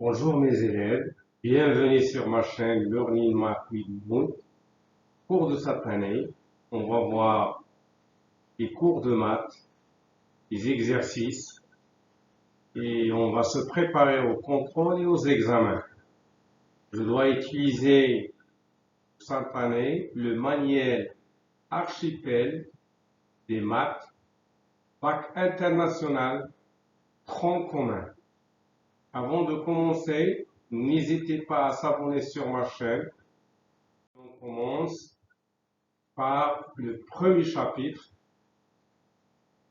Bonjour mes élèves, bienvenue sur ma chaîne Learning Math with Moon. Cours de cette année, on va voir les cours de maths, les exercices et on va se préparer au contrôle et aux examens. Je dois utiliser cette année le manuel Archipel des maths, bac international, tronc commun. Avant de commencer, n'hésitez pas à s'abonner sur ma chaîne. On commence par le premier chapitre.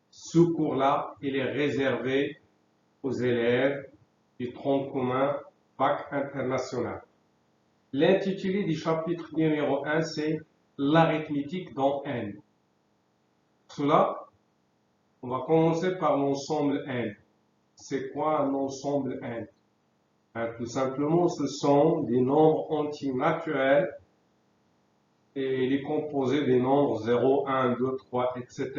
Ce cours-là, il est réservé aux élèves du tronc commun bac international. L'intitulé du chapitre numéro 1, c'est l'arithmétique dans N. Pour cela, on va commencer par l'ensemble N. C'est quoi un ensemble N? Tout simplement, ce sont des nombres entiers naturels et il est composé des nombres 0, 1, 2, 3, etc.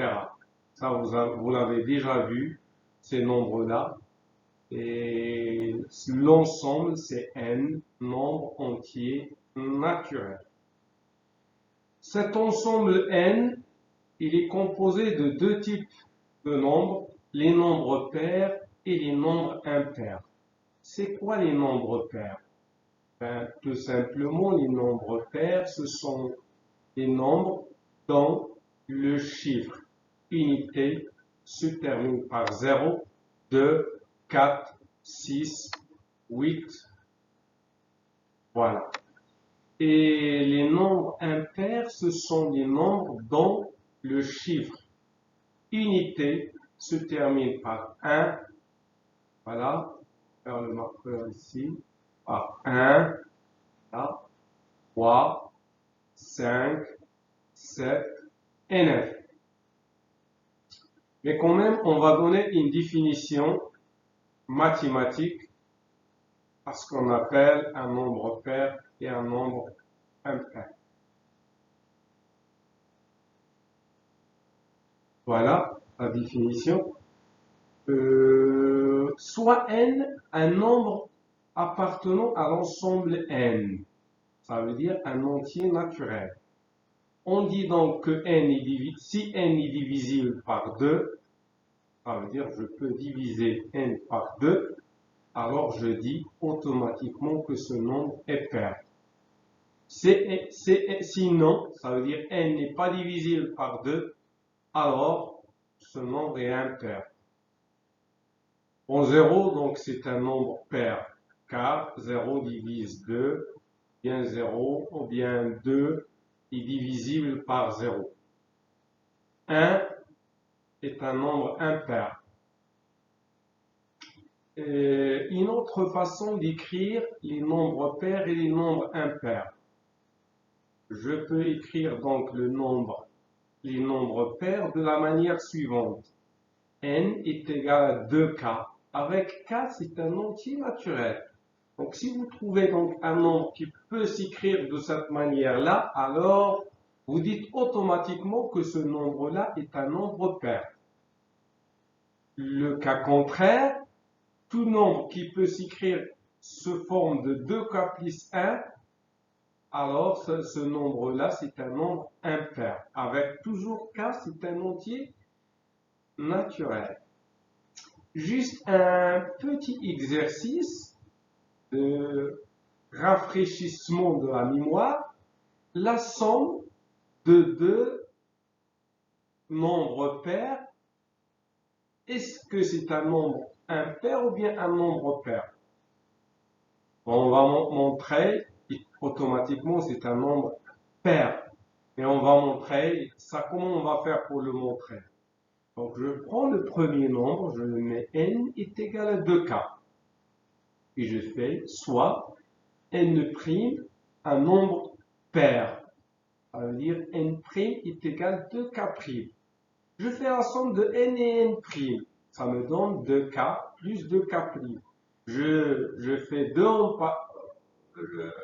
Ça, vous l'avez déjà vu, ces nombres-là. Et l'ensemble, c'est N, nombres entiers naturels. Cet ensemble N, il est composé de deux types de nombres, les nombres pairs et les nombres impairs. C'est quoi les nombres pairs? Tout simplement, les nombres pairs, ce sont les nombres dont le chiffre unité se termine par 0, 2, 4, 6, 8. Voilà. Et les nombres impairs, ce sont les nombres dont le chiffre unité se termine par 1. Voilà. Faire le marqueur ici. Par 1, là, 3, 5, 7 et 9. Mais quand même, on va donner une définition mathématique à ce qu'on appelle un nombre pair et un nombre impair. Voilà la définition. Soit n, un nombre appartenant à l'ensemble n. Ça veut dire un entier naturel. On dit donc que si n est divisible par 2, ça veut dire je peux diviser n par 2, alors je dis automatiquement que ce nombre est pair. Sinon, ça veut dire n n'est pas divisible par 2, alors ce nombre est impair. Bon, 0, donc c'est un nombre pair, car 0 divise 2, bien 0, ou bien 2 est divisible par 0. 1 est un nombre impair. Une autre façon d'écrire les nombres pairs et les nombres impairs. Je peux écrire donc les nombres pairs de la manière suivante. N est égal à 2K. Avec K, c'est un entier naturel. Donc, si vous trouvez donc un nombre qui peut s'écrire de cette manière-là, alors vous dites automatiquement que ce nombre-là est un nombre pair. Le cas contraire, tout nombre qui peut s'écrire sous forme de 2K plus 1, alors ce nombre-là, c'est un nombre impair. Avec toujours K, c'est un entier naturel. Juste un petit exercice de rafraîchissement de la mémoire. La somme de deux nombres pairs, est-ce que c'est un nombre impair ou bien un nombre pair? On va montrer automatiquement c'est un nombre pair. Et on va montrer ça. Comment on va faire pour le montrer? Donc je prends le premier nombre, je le mets n est égal à 2k. Et je fais soit n', un nombre pair. Ça veut dire n' est égal à 2k'. Je fais la somme de n et n'. Ça me donne 2k plus 2k'. Je fais 2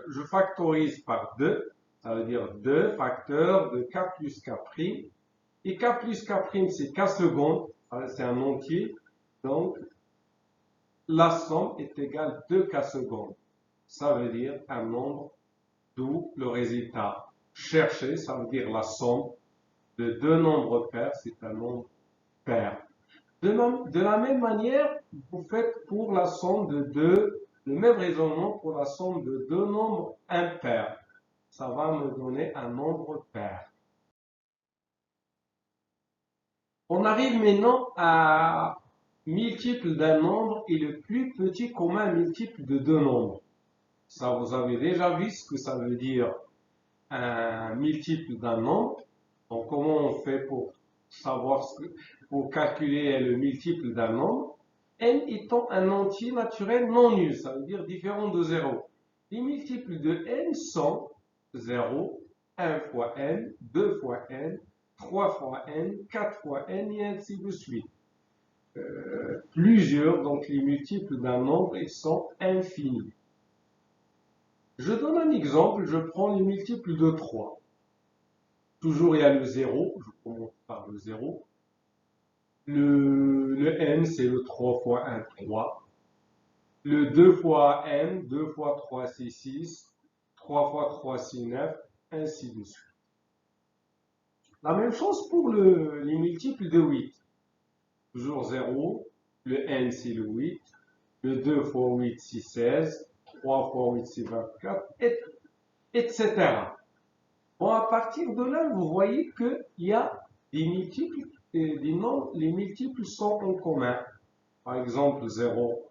je factorise par 2. Ça veut dire 2 facteurs de k plus k'. Et k plus k', c'est k secondes. C'est un entier. Donc, la somme est égale à 2 cas secondes. Ça veut dire un nombre, d'où le résultat cherché, ça veut dire la somme de deux nombres pairs, c'est un nombre pair. De la même manière, vous faites pour la somme de deux, le même raisonnement pour la somme de deux nombres impairs. Ça va me donner un nombre pair. On arrive maintenant à multiple d'un nombre et le plus petit commun multiple de deux nombres. Ça, vous avez déjà vu ce que ça veut dire un multiple d'un nombre. Donc, comment on fait pour savoir pour calculer le multiple d'un nombre? N étant un entier naturel non nul, ça veut dire différent de 0. Les multiples de n sont 0, 1 fois n, 2 fois n, 3 fois n, 4 fois n et ainsi de suite. Plusieurs, donc les multiples d'un nombre, ils sont infinis. Je donne un exemple, je prends les multiples de 3. Toujours il y a le 0, je commence par le 0. Le n, c'est le 3 fois 1, 3. Le 2 fois n, 2 fois 3, c'est 6. 3 fois 3, c'est 9, ainsi de suite. La même chose pour les multiples de 8. Toujours 0. Le n, c'est le 8. Le 2 fois 8, c'est 16. 3 fois 8, c'est 24, etc. Bon, à partir de là, vous voyez qu'il y a des multiples, des nombres, les multiples sont en commun. Par exemple, 0,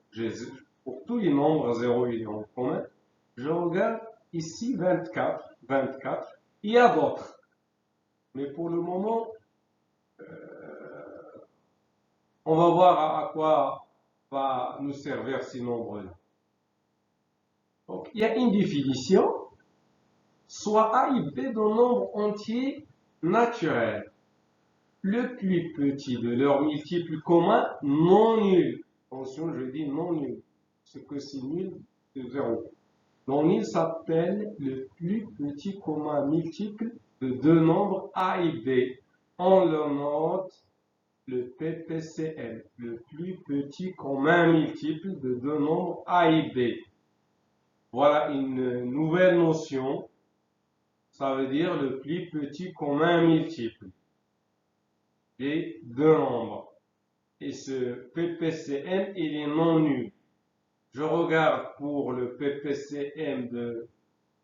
pour tous les nombres, 0 il est en commun. Je regarde ici 24, 24. Il y a d'autres. Mais pour le moment, on va voir à quoi va nous servir ces nombres-là. Donc, il y a une définition. Soit A et B d'un nombre entier naturel. Le plus petit de leurs multiples communs non nul. Attention, je dis non nul. Ce que c'est nul, c'est 0. Non nul s'appelle le plus petit commun multiple de deux nombres A et B. On le note le PPCM, le plus petit commun multiple de deux nombres A et B. Voilà une nouvelle notion. Ça veut dire le plus petit commun multiple des deux nombres. Et ce PPCM, il est non nul. Je regarde pour le PPCM de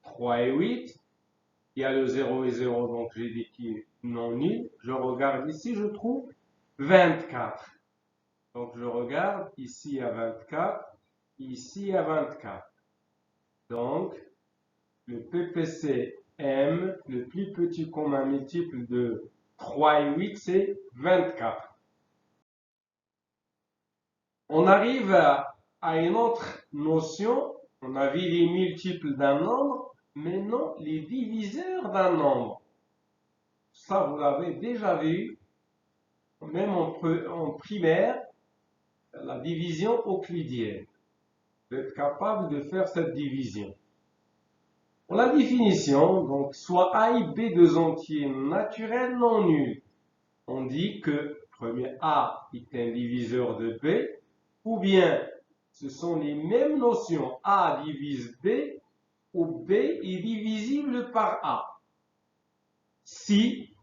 3 et 8. Il y a le 0 et 0, donc j'ai dit qu'il est non nul. Je regarde ici, je trouve 24. Donc je regarde, ici il y a 24, ici il y a 24. Donc, le PPCM, le plus petit commun multiple de 3 et 8, c'est 24. On arrive à une autre notion. On a vu les multiples d'un nombre, maintenant les diviseurs d'un nombre. Ça, vous l'avez déjà vu, même en primaire, la division euclidienne. Vous êtes capable de faire cette division. Pour la définition, donc, soit A et B deux entiers naturels non nuls. On dit que premier A est un diviseur de B, ou bien ce sont les mêmes notions. A divise B, ou B est divisible par A. Si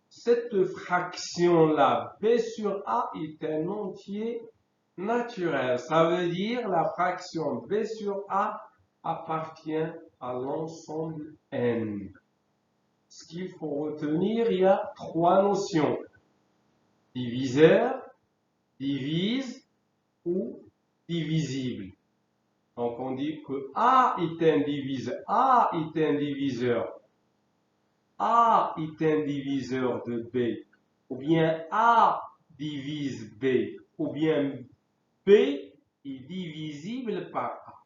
cette fraction-là, B sur A, est un entier naturel, ça veut dire la fraction B sur A appartient à l'ensemble N. Ce qu'il faut retenir, il y a trois notions. Diviseur, divise ou divisible. Donc on dit que A est un diviseur. A est un diviseur. A est un diviseur de B. Ou bien A divise B. Ou bien B est divisible par A.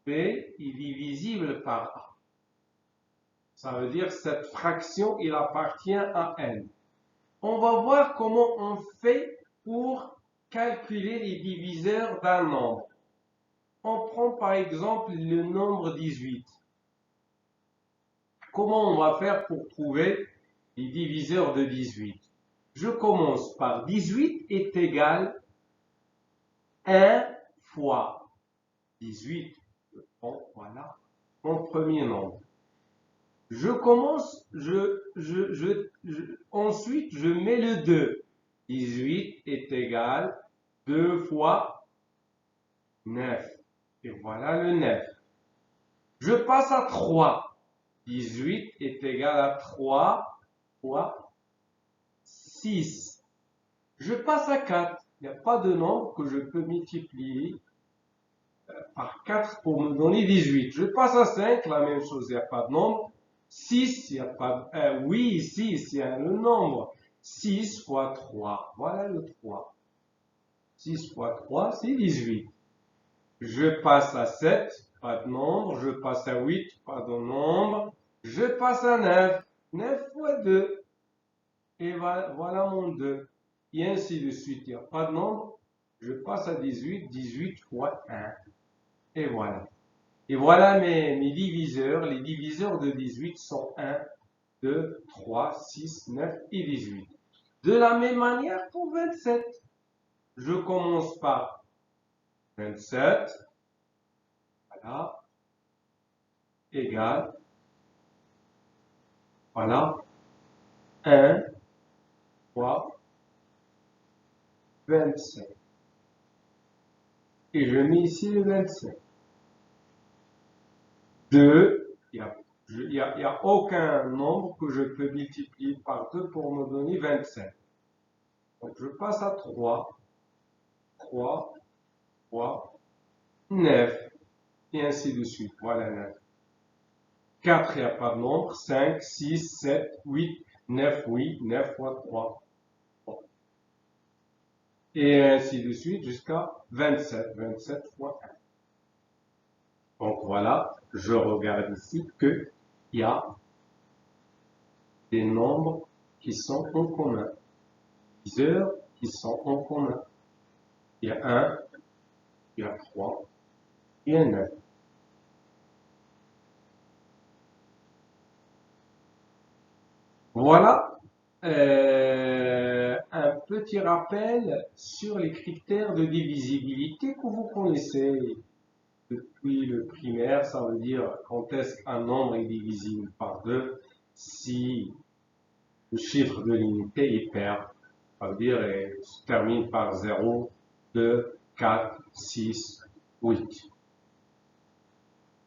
B est divisible par A. Ça veut dire que cette fraction, il appartient à N. On va voir comment on fait pour calculer les diviseurs d'un nombre. On prend par exemple le nombre 18. Comment on va faire pour trouver les diviseurs de 18? Je commence par 18 est égal à 1 fois 18, je prends, voilà, mon premier nombre. Je commence, ensuite, je mets le 2. 18 est égal 2 fois 9. Et voilà le 9. Je passe à 3. 18 est égal à 3 fois 6. Je passe à 4. Il n'y a pas de nombre que je peux multiplier par 4 pour me donner 18. Je passe à 5, la même chose, il n'y a pas de nombre. 6, il n'y a pas de... oui, 6, il y a le nombre. 6 fois 3, voilà le 3. 6 fois 3, c'est 18. Je passe à 7, pas de nombre. Je passe à 8, pas de nombre. Je passe à 9, 9 fois 2. Et voilà mon 2. Et ainsi de suite, il n'y a pas de nombre. Je passe à 18, 18 fois 1. Et voilà. Et voilà mes diviseurs. Les diviseurs de 18 sont 1, 2, 3, 6, 9 et 18. De la même manière pour 27. Je commence par 27. Voilà. Égal. Voilà. 1 fois 27. Et je mets ici le 27. 2, il n'y a aucun nombre que je peux multiplier par 2 pour me donner 27. Donc je passe à 3, 3, 3, 9, et ainsi de suite. Voilà 9. 4, il n'y a pas de nombre. 5, 6, 7, 8, 9, oui, 9 fois 3. Et ainsi de suite jusqu'à 27, 27 fois 1. Donc voilà, je regarde ici qu'il y a des nombres qui sont en commun, diviseurs qui sont en commun. Il y a 1, il y a 3, il y a 9. Voilà un petit rappel sur les critères de divisibilité que vous connaissez depuis le primaire. Ça veut dire quand est-ce qu'un nombre est divisible par 2 si le chiffre de l'unité est pair. Ça veut dire il se termine par 0, 2, 4, 6, 8.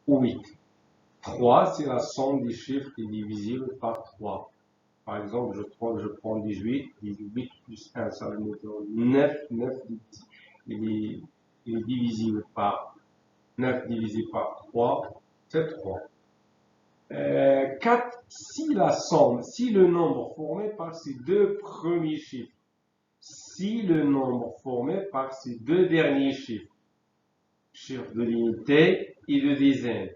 Ou 8. 3, c'est la somme des chiffres qui est divisible par 3. Par exemple, je prends 18, 18 plus 1, ça va me donner 9, 9 il est divisible par 9 divisé par 3, c'est 3. 4, si la somme, si le nombre formé par ces deux premiers chiffres, si le nombre formé par ces deux derniers chiffres, chiffres de l'unité et de dizaine,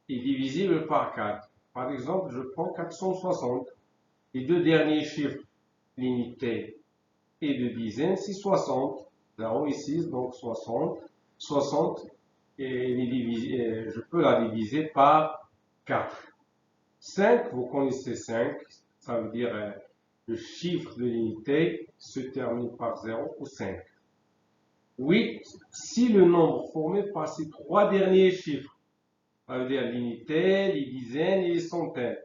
est divisible par 4. Par exemple, je prends 460. Les deux derniers chiffres, l'unité et de dizaine, c'est 60. 0 et 6, donc 60. 60, et je peux la diviser par 4. 5, vous connaissez 5, ça veut dire le chiffre de l'unité se termine par 0 ou 5. 8, si le nombre formé par ces trois derniers chiffres, ça veut dire l'unité, les dizaines et les centaines,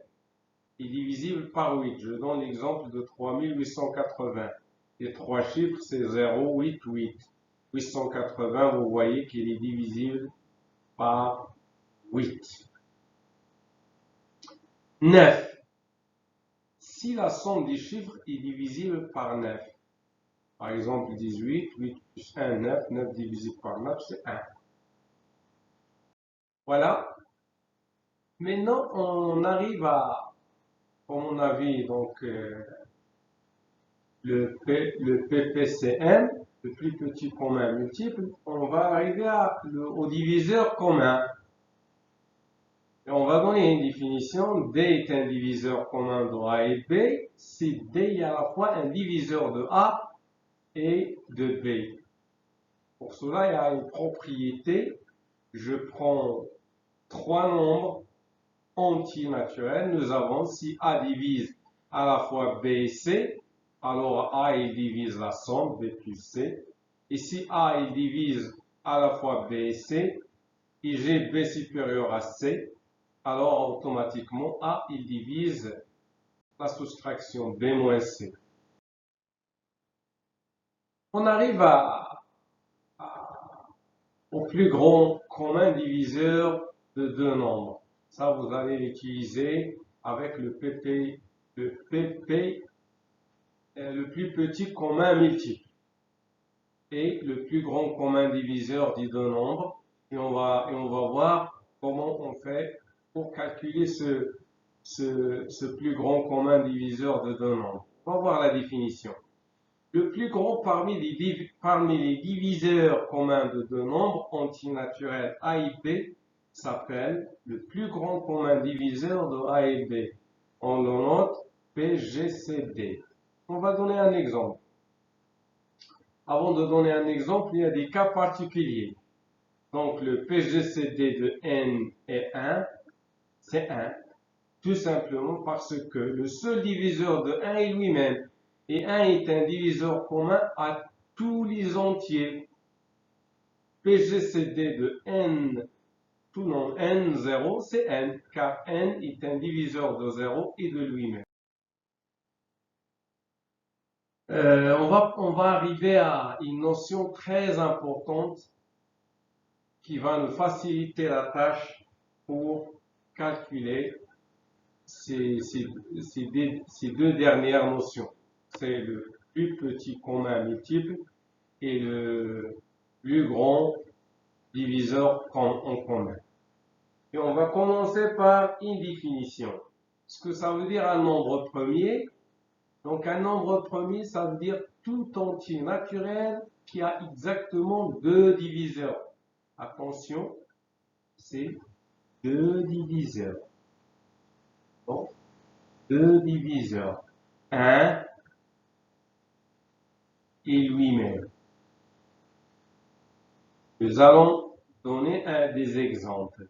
est divisible par 8. Je donne l'exemple de 3880. Les trois chiffres, c'est 0, 8, 8. 880, vous voyez qu'il est divisible par 8. 9. Si la somme des chiffres est divisible par 9. Par exemple, 18, 8 plus 1, 9. 9 divisé par 9, c'est 1. Voilà. Maintenant, on arrive à, comme on a vu, donc, le PPCM, le plus petit commun multiple, on va arriver au diviseur commun. Et on va donner une définition. D est un diviseur commun de A et B si D est à la fois un diviseur de A et de B. Pour cela, il y a une propriété. Je prends trois nombres entiers naturels. Nous avons si A divise à la fois B et C, alors A il divise la somme B plus C. Et si A il divise à la fois B et C, et j'ai B supérieur à C, alors automatiquement A, il divise la soustraction B moins C. On arrive au plus grand commun diviseur de deux nombres. Ça, vous allez l'utiliser avec le PP, le plus petit commun multiple. Et le plus grand commun diviseur des deux nombres. Et on va voir comment on fait pour calculer ce plus grand commun diviseur de deux nombres. On va voir la définition. Le plus grand parmi les diviseurs communs de deux nombres antinaturels A et B s'appelle le plus grand commun diviseur de A et B. On le note PGCD. On va donner un exemple. Avant de donner un exemple, il y a des cas particuliers. Donc le PGCD de n est 1, c'est 1. Tout simplement parce que le seul diviseur de 1 est lui-même. Et 1 est un diviseur commun à tous les entiers. PGCD de n, tout nom n0, c'est n, car n est un diviseur de 0 et de lui-même. On va arriver à une notion très importante qui va nous faciliter la tâche pour calculer ces deux dernières notions. C'est le plus petit commun multiple et le plus grand diviseur en commun. Et on va commencer par une définition. Ce que ça veut dire un nombre premier. Donc un nombre premier, ça veut dire tout entier naturel qui a exactement deux diviseurs. Attention, c'est deux diviseurs. Donc, deux diviseurs. 1 et lui-même. Nous allons donner des exemples.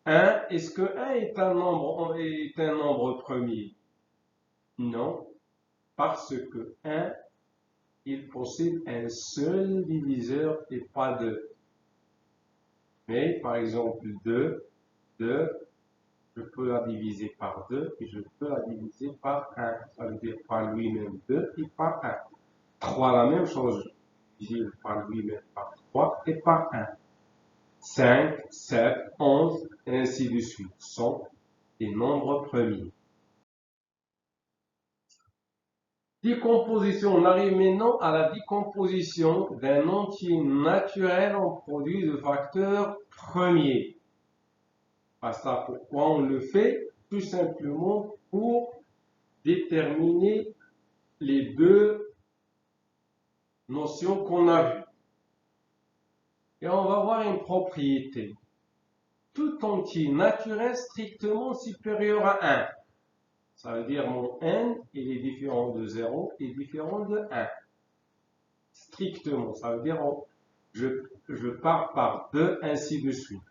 1, est-ce que 1 est un nombre premier? Non, parce que 1, il possède un seul diviseur et pas deux. Mais par exemple 2, je peux la diviser par 2 et je peux la diviser par 1. Ça veut dire par lui-même 2 et par 1. 3, la même chose, divisé par lui-même par 3 et par 1. 5, 7, 11, et ainsi de suite, sont des nombres premiers. Décomposition. On arrive maintenant à la décomposition d'un entier naturel en produit de facteurs premiers. Ça, pourquoi on le fait? Tout simplement pour déterminer les deux notions qu'on a vues. Et on va voir une propriété. Tout entier naturel strictement supérieur à 1. Ça veut dire mon n, il est différent de 0 et différent de 1. Strictement, ça veut dire je pars par 2, ainsi de suite.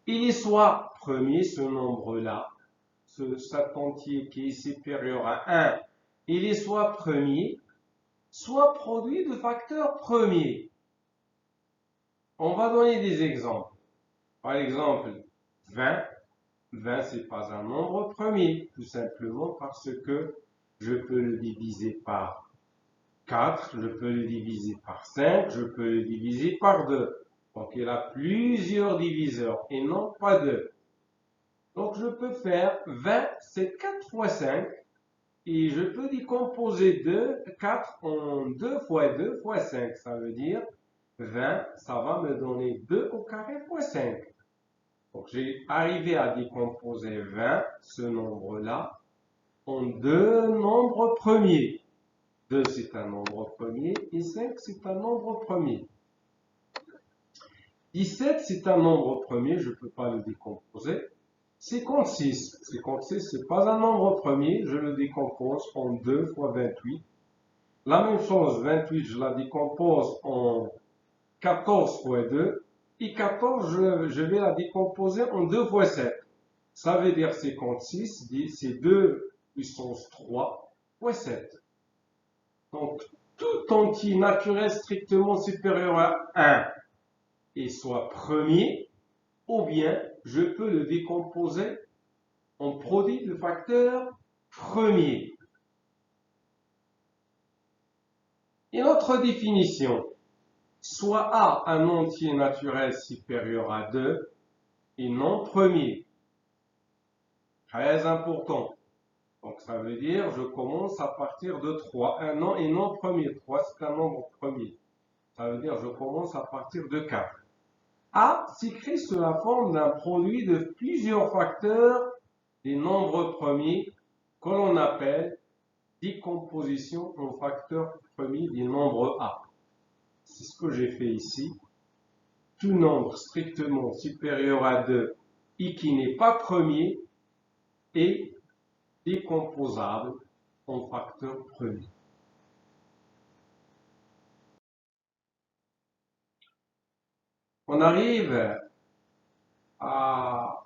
Il est soit premier, ce nombre-là, cet entier qui est supérieur à 1, il est soit premier, soit produit de facteurs premiers. On va donner des exemples. Par exemple, 20. 20, ce n'est pas un nombre premier, tout simplement parce que je peux le diviser par 4, je peux le diviser par 5, je peux le diviser par 2. Donc, il a plusieurs diviseurs et non pas 2. Donc, je peux faire 20, c'est 4 fois 5. Et je peux décomposer 4 en 2 fois 2 fois 5. Ça veut dire 20, ça va me donner 2 au carré fois 5. Donc, j'ai arrivé à décomposer 20, ce nombre-là, en deux nombres premiers. 2, c'est un nombre premier, et 5, c'est un nombre premier. 17, c'est un nombre premier, je ne peux pas le décomposer. 56, 56, c'est pas un nombre premier, je le décompose en 2 fois 28. La même chose, 28, je la décompose en 14 fois 2. Et 14, je vais la décomposer en 2 fois 7. Ça veut dire 56, c'est 2 puissance 3 fois 7. Donc, tout entier naturel strictement supérieur à 1 il soit premier, ou bien je peux le décomposer en produit de facteurs premiers. Une autre définition, soit A un entier naturel supérieur à 2 et non premier. Très important. Donc ça veut dire je commence à partir de 3. Un non et non premier. 3 c'est un nombre premier. Ça veut dire je commence à partir de 4. A s'écrit sous la forme d'un produit de plusieurs facteurs des nombres premiers que l'on appelle décomposition en facteurs premiers des nombres A. C'est ce que j'ai fait ici. Tout nombre strictement supérieur à 2 et qui n'est pas premier est décomposable en facteurs premiers. On arrive à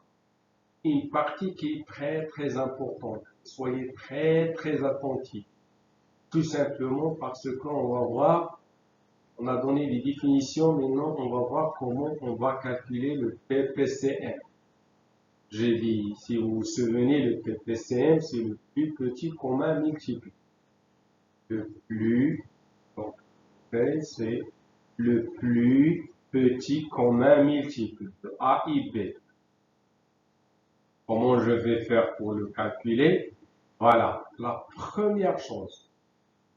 une partie qui est très importante. Soyez très attentifs. Tout simplement parce qu'on va voir, on a donné des définitions, maintenant on va voir comment on va calculer le PPCM. J'ai dit, si vous vous souvenez, le PPCM, c'est le plus petit commun multiple. Le plus, donc c'est le plus petit commun multiple de A et B. Comment je vais faire pour le calculer? Voilà, la première chose,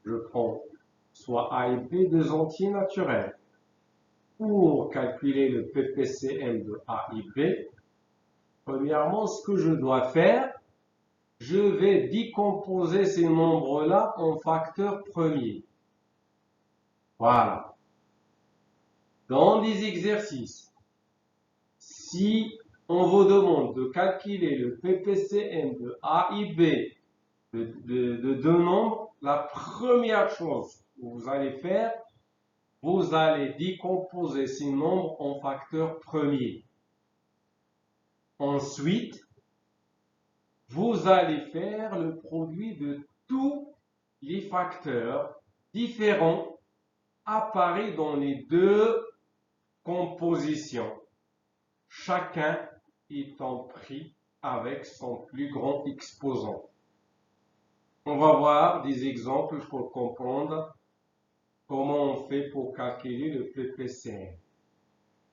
je prends soit A et B deux entiers naturels. Pour calculer le PPCM de A et B, premièrement, ce que je dois faire, je vais décomposer ces nombres-là en facteurs premiers. Voilà. Dans des exercices, si on vous demande de calculer le PPCM de A et B de deux nombres, la première chose que vous allez faire, vous allez décomposer ces nombres en facteurs premiers. Ensuite, vous allez faire le produit de tous les facteurs différents apparus dans les deux compositions, chacun étant pris avec son plus grand exposant. On va voir des exemples pour comprendre comment on fait pour calculer le PPCM.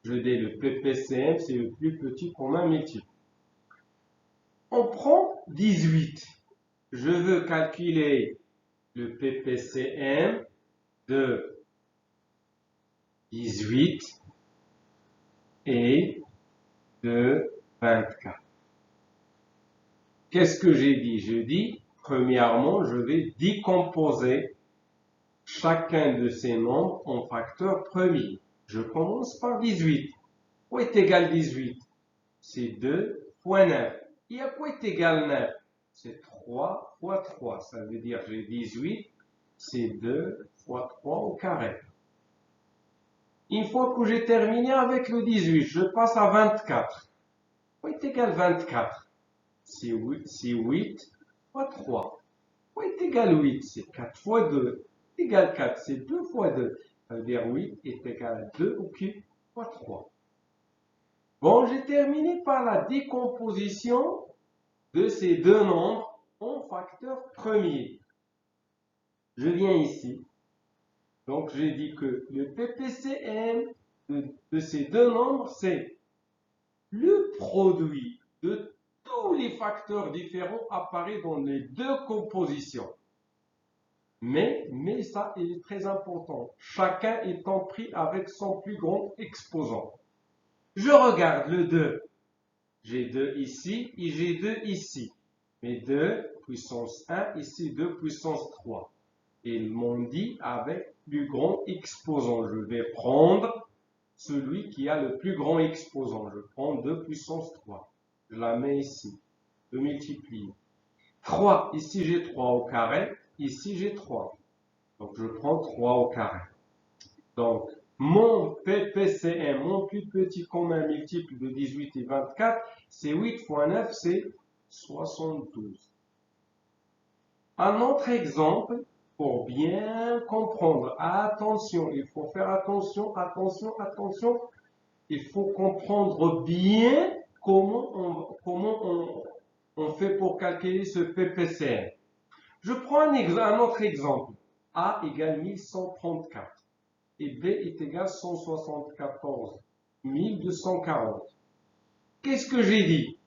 Je dis le PPCM, c'est le plus petit commun multiple. On prend 18. Je veux calculer le PPCM de 18 et de 24. Qu'est-ce que j'ai dit? Je dis, premièrement, je vais décomposer chacun de ces nombres en facteurs premiers. Je commence par 18. Quoi est égal 18? C'est 2 fois 9. Et à quoi est égal 9? C'est 3 fois 3. Ça veut dire j'ai 18, c'est 2 fois 3 au carré. Une fois que j'ai terminé avec le 18, je passe à 24. Quoi est égal 24? C'est 8 fois 3. Quoi est égal 8? C'est 4 fois 2. Égal 4, c'est 2 fois 2. Ça veut dire 8 est égal à 2 au cube fois 3. Bon, j'ai terminé par la décomposition de ces deux nombres en facteurs premiers. Je viens ici. Donc, j'ai dit que le PPCM de ces deux nombres, c'est le produit de tous les facteurs différents apparus dans les deux compositions. Mais ça est très important. Chacun étant pris avec son plus grand exposant. Je regarde le 2. J'ai 2 ici et j'ai 2 ici. Mais 2 puissance 1, ici 2 puissance 3. Ils m'ont dit avec plus grand exposant. Je vais prendre celui qui a le plus grand exposant. Je prends 2 puissance 3. Je la mets ici. Je multiplie. 3, ici j'ai 3 au carré. Ici j'ai 3. Donc je prends 3 au carré. Donc mon PPCM, mon plus petit commun multiple de 18 et 24, c'est 8 fois 9, c'est 72. Un autre exemple, pour bien comprendre, attention, il faut faire attention. il faut comprendre bien comment on fait pour calculer ce PPCM. Je prends un autre exemple. A égale 1134 et B est égal 174 1240. Qu'est-ce que j'ai dit?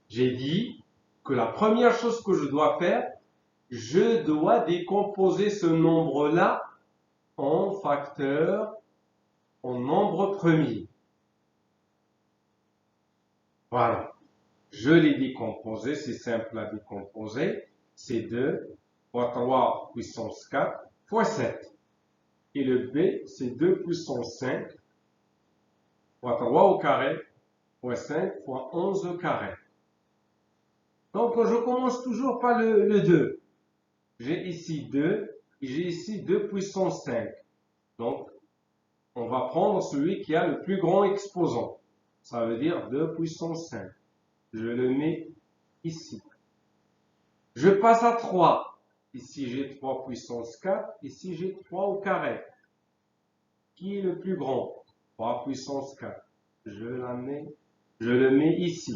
J'ai dit que la première chose que je dois faire, je dois décomposer ce nombre-là en facteurs, en nombre premier. Voilà. Je l'ai décomposé, c'est simple à décomposer. C'est 2 fois 3 puissance 4 fois 7. Et le B, c'est 2 puissance 5 fois 3 au carré fois 5 fois 11 au carré. Donc, je commence toujours par le 2. J'ai ici 2 et j'ai ici 2 puissance 5. Donc, on va prendre celui qui a le plus grand exposant. Ça veut dire 2 puissance 5. Je le mets ici. Je passe à 3. Ici, j'ai 3 puissance 4. Ici, j'ai 3 au carré. Qui est le plus grand? 3 puissance 4. Je le mets ici.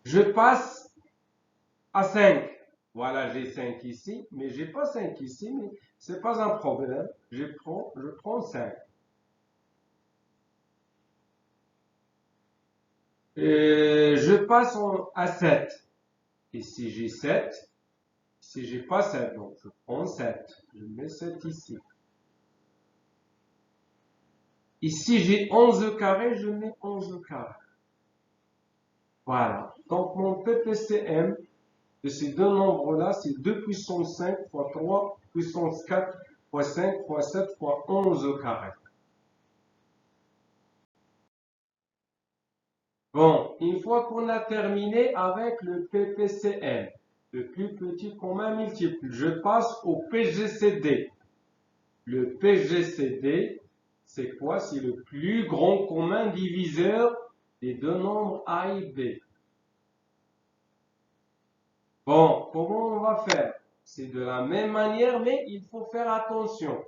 Je passe à 5. Voilà, j'ai 5 ici, mais j'ai pas 5 ici, mais c'est pas un problème. Je prends 5. Et je passe à 7. Ici, j'ai 7. Ici, j'ai pas 7, donc je prends 7. Je mets 7 ici. Ici, j'ai 11 carré, je mets 11 carré. Voilà. Donc, mon PPCM de ces deux nombres-là, c'est 2 puissance 5 fois 3 puissance 4 fois 5 fois 7 fois 11 carré. Bon, une fois qu'on a terminé avec le PPCM, le plus petit commun multiple, je passe au PGCD. Le PGCD, c'est quoi? C'est le plus grand commun diviseur des deux nombres A et B. Bon, comment on va faire? C'est de la même manière, mais il faut faire attention.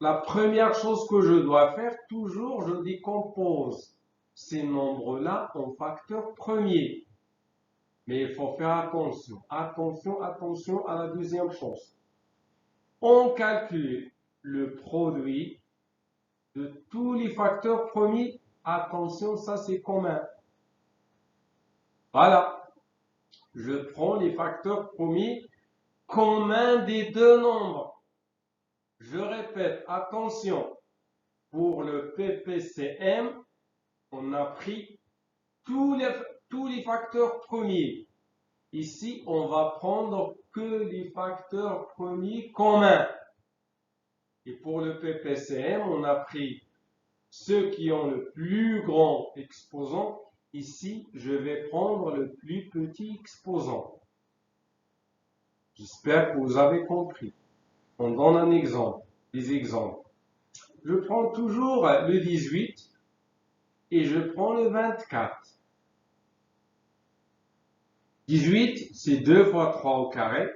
La première chose que je dois faire, toujours, je décompose ces nombres-là en facteurs premiers. Mais il faut faire attention. Attention, attention à la deuxième chose. On calcule le produit de tous les facteurs premiers. Attention, ça c'est commun. Voilà. Je prends les facteurs premiers communs des deux nombres. Je répète, attention. Pour le PPCM, on a pris tous les facteurs premiers. Ici, on va prendre que les facteurs premiers communs. Et pour le PPCM, on a pris ceux qui ont le plus grand exposant. Ici, je vais prendre le plus petit exposant. J'espère que vous avez compris. On donne un exemple, des exemples. Je prends toujours le 18 et je prends le 24. 18, c'est 2 fois 3 au carré.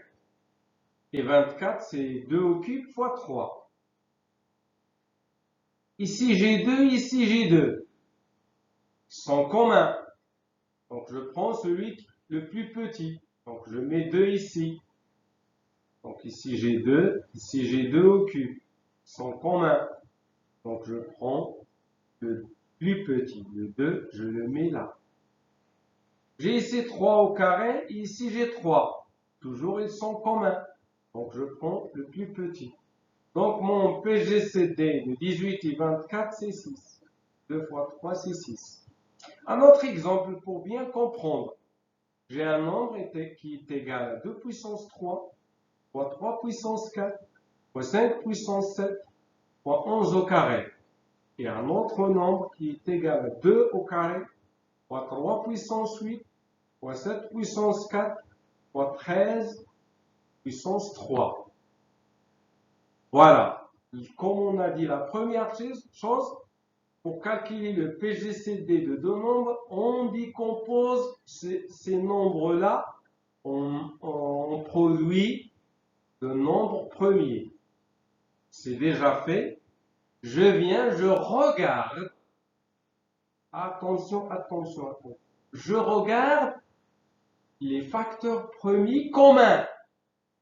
Et 24, c'est 2 au cube fois 3. Ici, j'ai 2, ici, j'ai 2. Ils sont communs. Donc, je prends celui le plus petit. Donc, je mets 2 ici. Donc, ici, j'ai 2. Ici, j'ai 2 au cube. Ils sont communs. Donc, je prends le plus petit. Le 2, je le mets là. J'ai ici 3 au carré. Et ici, j'ai 3. Toujours, ils sont communs. Donc, je prends le plus petit. Donc, mon PGCD de 18 et 24, c'est 6. 2 fois 3, c'est 6. Un autre exemple pour bien comprendre. J'ai un nombre qui est égal à 2 puissance 3 fois 3 puissance 4 fois 5 puissance 7 fois 11 au carré. Et un autre nombre qui est égal à 2 au carré fois 3 puissance 8 fois 7 puissance 4 fois 13 puissance 3. Voilà. Comme on a dit, la première chose, pour calculer le PGCD de deux nombres, on décompose ces nombres-là en produits de nombres premiers. C'est déjà fait. Je viens, je regarde. Attention, attention, attention. Je regarde les facteurs premiers communs.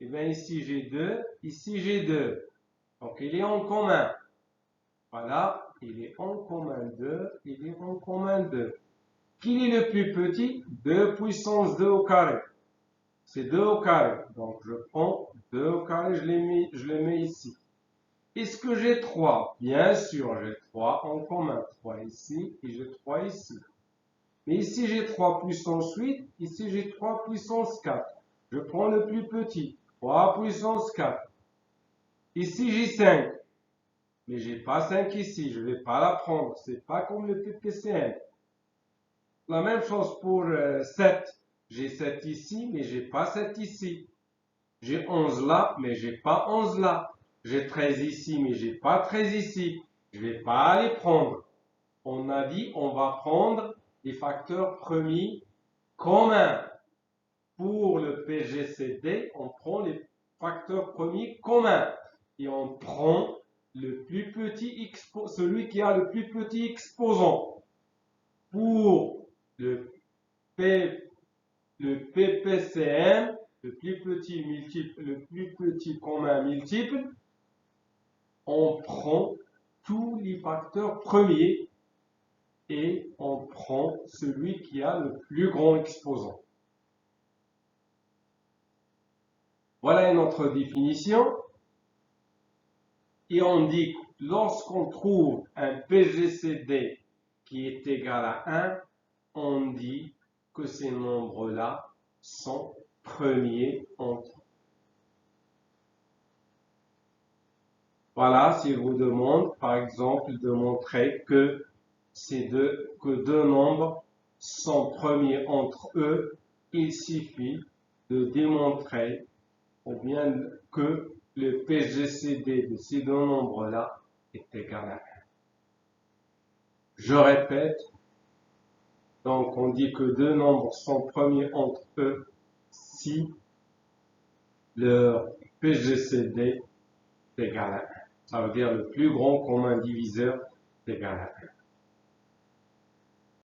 Et bien ici j'ai 2, ici j'ai 2. Donc il est en commun. Voilà, il est en commun 2, il est en commun 2. Qui est le plus petit? 2 puissance 2 au carré. C'est 2 au carré. Donc je prends 2 au carré, je le mets ici. Est-ce que j'ai 3? Bien sûr, j'ai 3 en commun. 3 ici et j'ai 3 ici. Mais ici j'ai 3 puissance 8, ici j'ai 3 puissance 4. Je prends le plus petit. 3 puissance 4. Ici j'ai 5. Mais j'ai pas 5 ici, je vais pas la prendre. C'est pas comme le TTCM. La même chose pour 7. J'ai 7 ici, mais j'ai pas 7 ici. J'ai 11 là, mais j'ai pas 11 là. J'ai 13 ici, mais j'ai pas 13 ici. Je vais pas les prendre. On a dit, on va prendre les facteurs premiers communs. Pour le PGCD, on prend les facteurs premiers communs. Et on prend le plus petit celui qui a le plus petit exposant. Pour le PPCM, le plus petit multiple, le plus petit commun multiple, on prend tous les facteurs premiers et on prend celui qui a le plus grand exposant. Voilà une autre définition. Et on dit que lorsqu'on trouve un PGCD qui est égal à 1, on dit que ces nombres-là sont premiers entre eux. Voilà, s'il vous demande, par exemple, de montrer que deux nombres sont premiers entre eux, il suffit de démontrer ou bien que le PGCD de ces deux nombres-là est égal à 1. Je répète, donc on dit que deux nombres sont premiers entre eux si leur PGCD est égal à 1. Ça veut dire le plus grand commun diviseur est égal à 1.